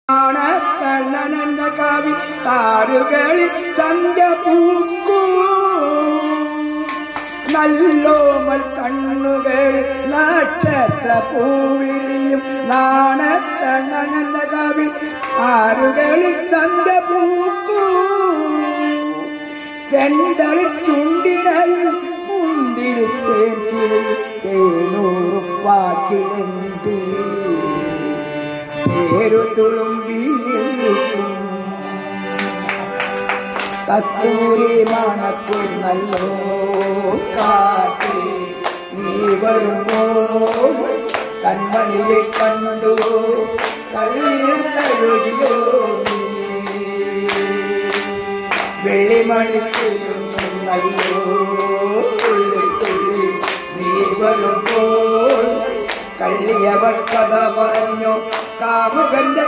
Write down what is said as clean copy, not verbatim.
നനഞ്ഞ കവി താരുകളിൽ സന്ധ്യ പൂക്കും നല്ലോമൽ കണ്ണുകളിൽ നക്ഷത്ര പൂവിരിയും നാണത്തണഞ്ഞ കവി താരുകളിൽ സന്ധ്യ പൂക്കും ചെന്തളിൽ ചുണ്ടിടയിൽ മുന്തിരിത്തേൻ കിളിയിൽ തേനൂറും വാക്കിലെന്തേ പേരു തുളുമ്പി നിൽക്കും കസ്തൂരി മണക്കുന്നല്ലോ കാറ്റ് നീ വരുമ്പോൾ കൺമണിയെ കണ്ടു കല്ലിൽ തഴുകിയോ വെള്ളിമണിക്കുന്നല്ലോ തുള്ളി തുള്ളി നീ വരുമ്പോൾ കള്ളിയവർ കഥ പറഞ്ഞു കാമുകന്റെ